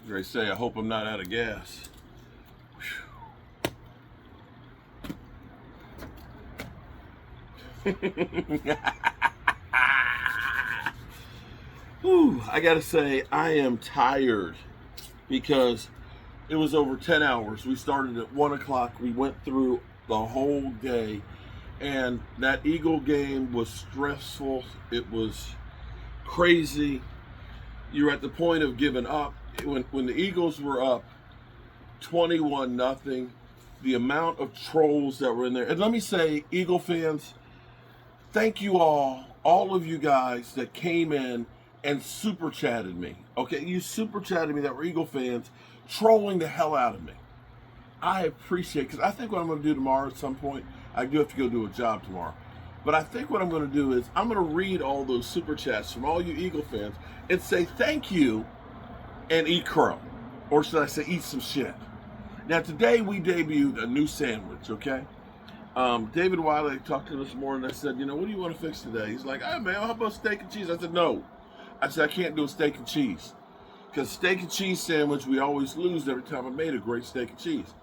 They say, I hope I'm not out of gas. Whew, I gotta say, I am tired because it was over 10 hours. We started at 1 o'clock. We went through the whole day, and that Eagle game was stressful. It was crazy. You're at the point of giving up. When the Eagles were up 21-0, the amount of trolls that were in there. And let me say, Eagle fans, thank you all of you guys that came in and super chatted me. Okay, you super chatted me that were Eagle fans, trolling the hell out of me. I appreciate it, because I think what I'm going to do tomorrow at some point, I do have to go do a job tomorrow. But I think what I'm going to do is I'm going to read all those super chats from all you Eagle fans and say thank you and eat crow. Or should I say eat some shit. Now today we debuted a new sandwich, okay? David Wiley talked to him this morning. I said, what do you want to fix today? He's like, hey man, how about steak and cheese? I said, no. I said, I can't do a steak and cheese. Because steak and cheese sandwich, we always lose every time I made a great steak and cheese.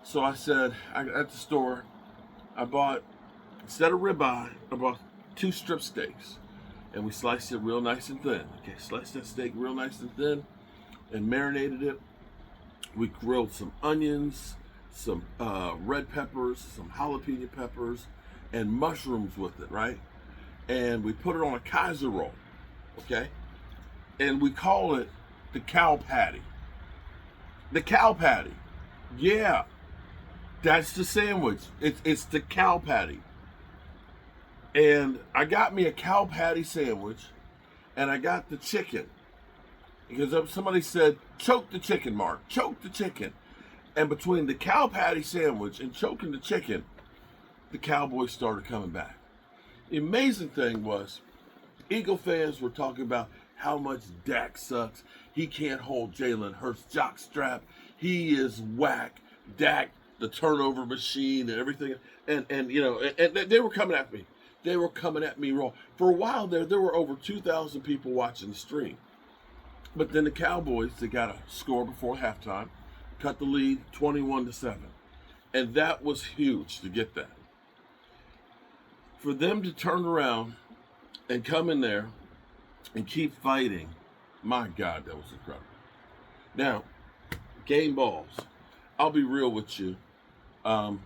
So I said, at the store, I bought, instead of ribeye, I bought 2 strip steaks. And we sliced it real nice and thin. Okay, sliced that steak real nice and thin and marinated it. We grilled some onions, some red peppers, some jalapeno peppers, and mushrooms with it, right? And we put it on a Kaiser roll, okay? And we call it the cow patty. The cow patty. Yeah, that's the sandwich. It's the cow patty. And I got me a cow patty sandwich, and I got the chicken. Because somebody said, choke the chicken, Mark, choke the chicken. And between the cow patty sandwich and choking the chicken, the Cowboys started coming back. The amazing thing was, Eagle fans were talking about how much Dak sucks. He can't hold Jalen Hurts' jockstrap. He is whack. Dak, the turnover machine and everything. And they were coming at me. They were coming at me raw. For a while there were over 2,000 people watching the stream. But then the Cowboys, they got a score before halftime, cut the lead 21-7. And that was huge to get that. For them to turn around and come in there and keep fighting, my God, that was incredible. Now, game balls. I'll be real with you. I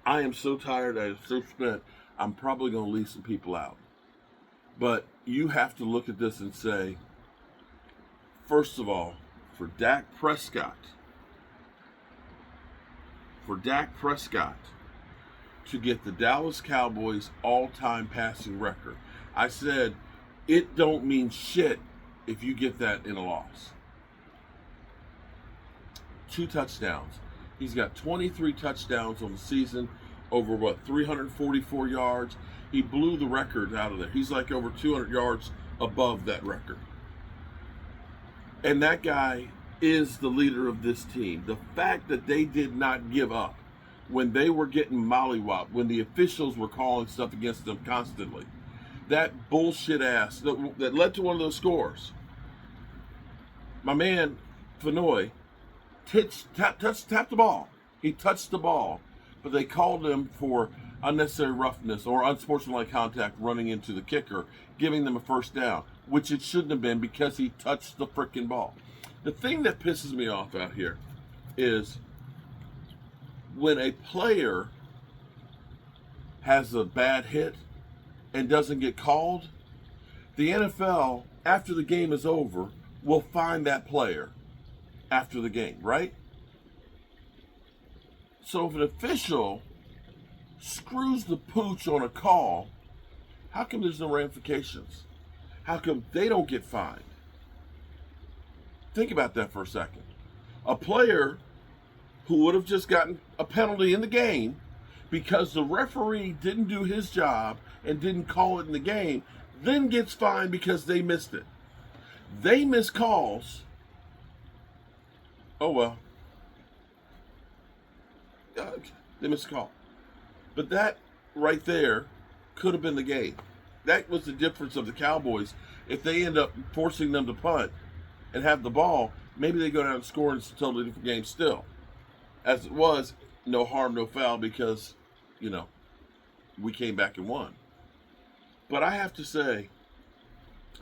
am so tired, I am so spent, I'm probably going to leave some people out. But you have to look at this and say, first of all, for Dak Prescott to get the Dallas Cowboys all-time passing record, I said, it don't mean shit if you get that in a loss. 2 touchdowns. He's got 23 touchdowns on the season, over 344 yards. He blew the record out of there. He's like over 200 yards above that record. And that guy is the leader of this team. The fact that they did not give up when they were getting mollywopped, when the officials were calling stuff against them constantly, that bullshit ass that led to one of those scores. My man, Fenoy, tapped the ball. He touched the ball, but they called him for unnecessary roughness or unsportsmanlike contact running into the kicker, giving them a first down, which it shouldn't have been because he touched the frickin' ball. The thing that pisses me off out here is when a player has a bad hit and doesn't get called, the NFL, after the game is over, will find that player after the game, right? So if an official screws the pooch on a call, how come there's no ramifications? How come they don't get fined? Think about that for a second. A player who would have just gotten a penalty in the game because the referee didn't do his job and didn't call it in the game, then gets fined because they missed it. They miss calls. Oh well. They missed a call. But that right there could have been the game. That was the difference of the Cowboys. If they end up forcing them to punt and have the ball, maybe they go down and score and it's a totally different game still. As it was, no harm, no foul because, we came back and won. But I have to say,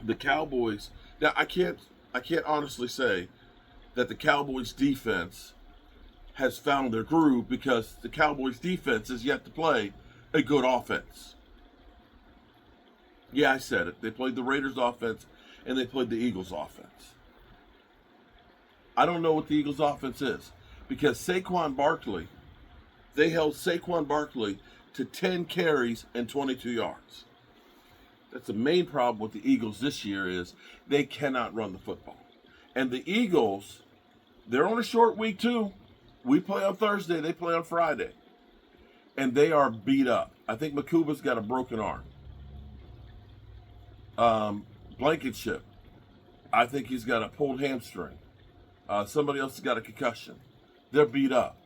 the Cowboys, now I can't honestly say that the Cowboys defense has found their groove because the Cowboys defense is yet to play a good offense. Yeah, I said it. They played the Raiders offense and they played the Eagles offense. I don't know what the Eagles offense is because Saquon Barkley, they held Saquon Barkley to 10 carries and 22 yards. That's the main problem with the Eagles this year is they cannot run the football. And the Eagles, they're on a short week too. We play on Thursday, they play on Friday. And they are beat up. I think Makuba's got a broken arm. Blankenship, I think he's got a pulled hamstring. Somebody else has got a concussion. They're beat up.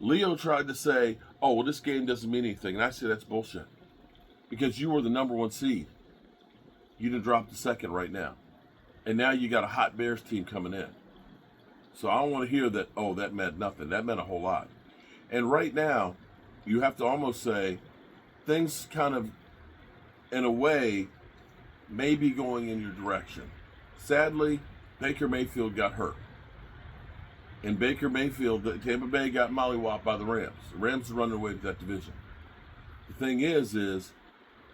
Leo tried to say, oh, well, this game doesn't mean anything. And I say that's bullshit. Because you were the number 1 seed. You done dropped the second right now. And now you got a hot Bears team coming in. So I don't want to hear that, oh, that meant nothing. That meant a whole lot. And right now, you have to almost say things kind of, in a way, may be going in your direction. Sadly, Baker Mayfield got hurt. And Baker Mayfield, Tampa Bay got mollywopped by the Rams. The Rams are running away with that division. The thing is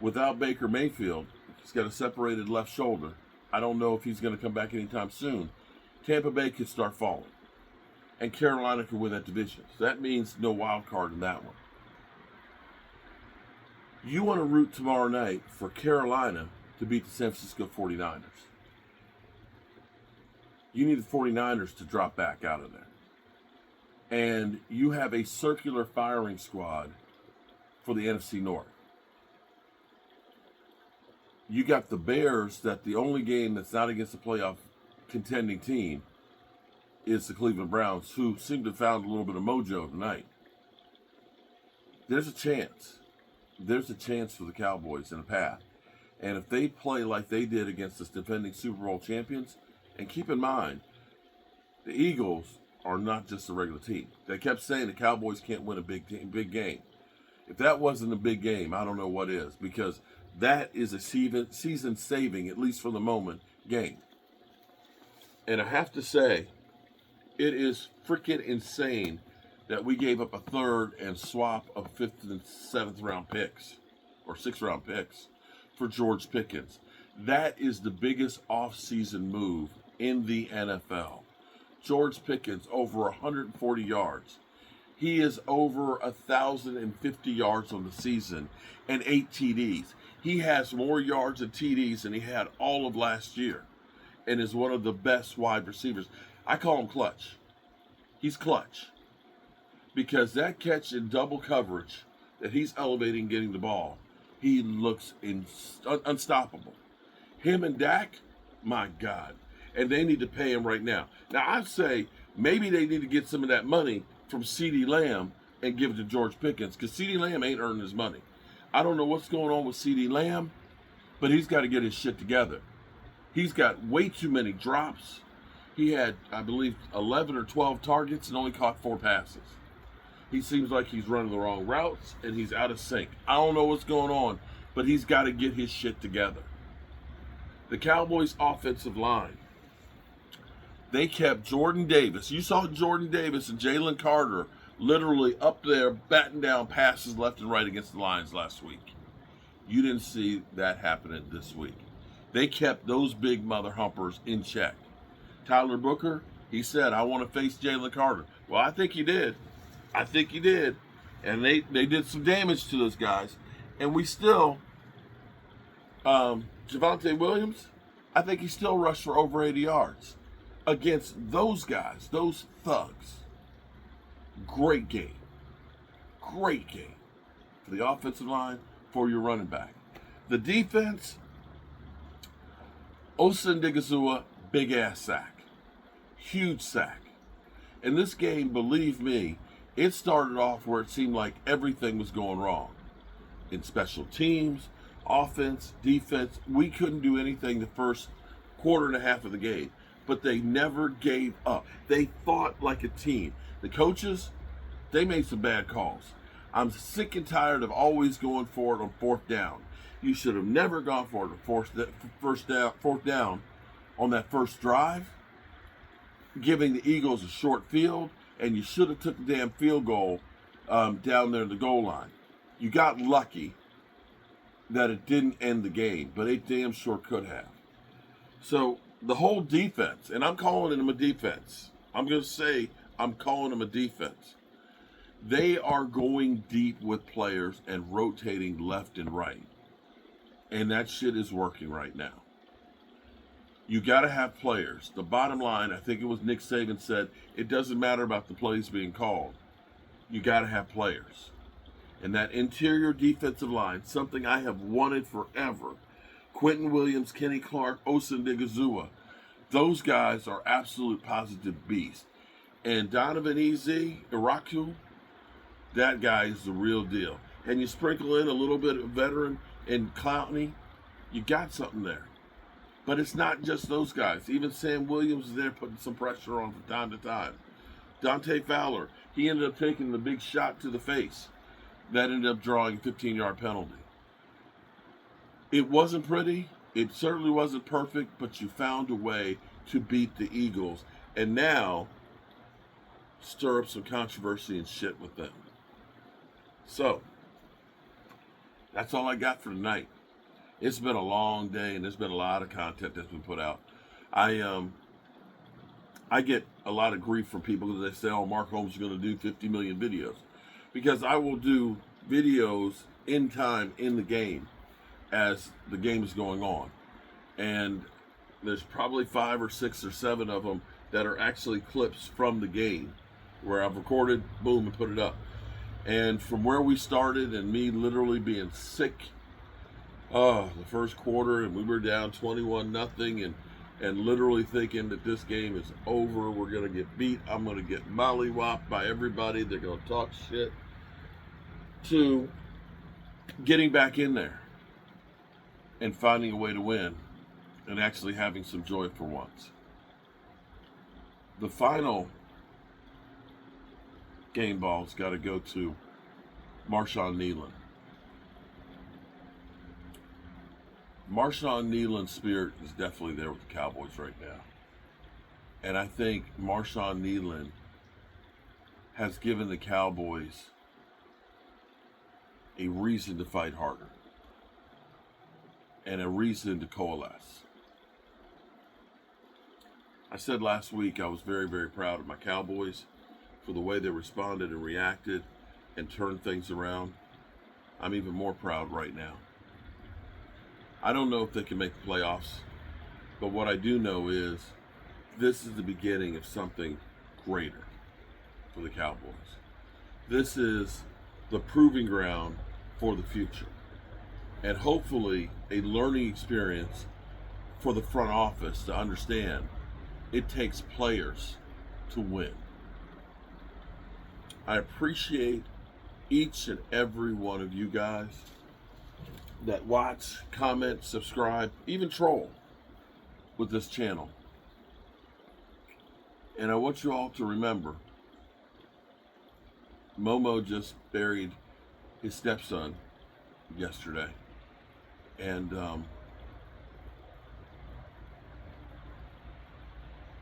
without Baker Mayfield, he's got a separated left shoulder. I don't know if he's going to come back anytime soon. Tampa Bay could start falling. And Carolina could win that division. So that means no wild card in that one. You want to root tomorrow night for Carolina to beat the San Francisco 49ers. You need the 49ers to drop back out of there. And you have a circular firing squad for the NFC North. You got the Bears that the only game that's not against a playoff contending team is the Cleveland Browns, who seem to have found a little bit of mojo tonight. There's a chance. There's a chance for the Cowboys in a path. And if they play like they did against the defending Super Bowl champions, and keep in mind, the Eagles are not just a regular team. They kept saying the Cowboys can't win a big game. If that wasn't a big game, I don't know what is, because that is a season-saving, at least for the moment, game. And I have to say, it is freaking insane that we gave up a third and swap of 5th and 7th round picks, or 6th round picks, for George Pickens. That is the biggest off-season move in the NFL. George Pickens, over 140 yards. He is over 1,050 yards on the season and 8 TDs. He has more yards and TDs than he had all of last year and is one of the best wide receivers. I call him clutch. He's clutch. Because that catch in double coverage that he's elevating getting the ball, he looks unstoppable. Him and Dak, my God. And they need to pay him right now. Now, I'd say maybe they need to get some of that money from CeeDee Lamb and give it to George Pickens, because CeeDee Lamb ain't earning his money. I don't know what's going on with CeeDee Lamb, but he's got to get his shit together. He's got way too many drops. He had, I believe, 11 or 12 targets and only caught 4 passes. He seems like he's running the wrong routes, and he's out of sync. I don't know what's going on, but he's got to get his shit together. The Cowboys' offensive line, they kept Jordan Davis. You saw Jordan Davis and Jalen Carter literally up there batting down passes left and right against the Lions last week. You didn't see that happening this week. They kept those big mother humpers in check. Tyler Booker, he said, I want to face Jalen Carter. Well, I think he did. And they did some damage to those guys. And we still, Javonte Williams, I think he still rushed for over 80 yards against those guys, those thugs. Great game. Great game for the offensive line, for your running back. The defense, Osa Ndigazua, big-ass sack. Huge sack. In this game, believe me, it started off where it seemed like everything was going wrong. In special teams, offense, defense, we couldn't do anything the first quarter and a half of the game. but they never gave up. They fought like a team. The coaches, they made some bad calls. I'm sick and tired of always going for it on fourth down. You should have never gone for it on fourth down on that first drive, giving the Eagles a short field, and you should have took the damn field goal down there at the goal line. You got lucky that it didn't end the game, but it damn sure could have. So the whole defense, and I'm calling them a defense. I'm going to say I'm calling them a defense. They are going deep with players and rotating left and right. And that shit is working right now. You got to have players. The bottom line, I think it was Nick Saban said, it doesn't matter about the plays being called. You got to have players. And that interior defensive line, something I have wanted forever. Quentin Williams, Kenny Clark, Osa Ndigazua. Those guys are absolute positive beasts. And Donovan Iraku, that guy is the real deal. And you sprinkle in a little bit of veteran and Clowney, you got something there. But it's not just those guys. Even Sam Williams is there putting some pressure on from time to time. Dante Fowler, he ended up taking the big shot to the face. That ended up drawing a 15-yard penalty. It wasn't pretty. It certainly wasn't perfect, but you found a way to beat the Eagles. And now, stir up some controversy and shit with them. So, that's all I got for tonight. It's been a long day, and there's been a lot of content that's been put out. I get a lot of grief from people because they say, oh, Mark Holmes is going to do 50 million videos. Because I will do videos in time in the game as the game is going on. And there's probably 5 or 6 or 7 of them that are actually clips from the game where I've recorded, boom, and put it up. And from where we started and me literally being sick the first quarter, and we were down 21-0 and literally thinking that this game is over, we're going to get beat, I'm going to get mollywopped by everybody, they're going to talk shit, to getting back in there and finding a way to win and actually having some joy for once. The final game ball's got to go to Marshawn Kneeland. Marshawn Kneeland's spirit is definitely there with the Cowboys right now. And I think Marshawn Kneeland has given the Cowboys a reason to fight harder and a reason to coalesce. I said last week I was very, very proud of my Cowboys for the way they responded and reacted and turned things around. I'm even more proud right now. I don't know if they can make the playoffs, but what I do know is this is the beginning of something greater for the Cowboys. This is the proving ground for the future, and hopefully a learning experience for the front office to understand it takes players to win. I appreciate each and every one of you guys that watch, comment, subscribe, even troll with this channel. And I want you all to remember, Momo just buried his stepson yesterday. And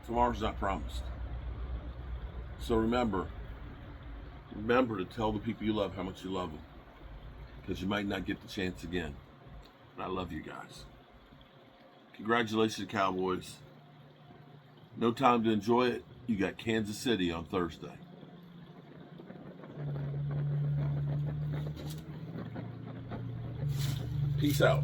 tomorrow's not promised. So remember to tell the people you love how much you love them, because you might not get the chance again. And I love you guys. Congratulations, Cowboys. No time to enjoy it. You got Kansas City on Thursday. Peace out.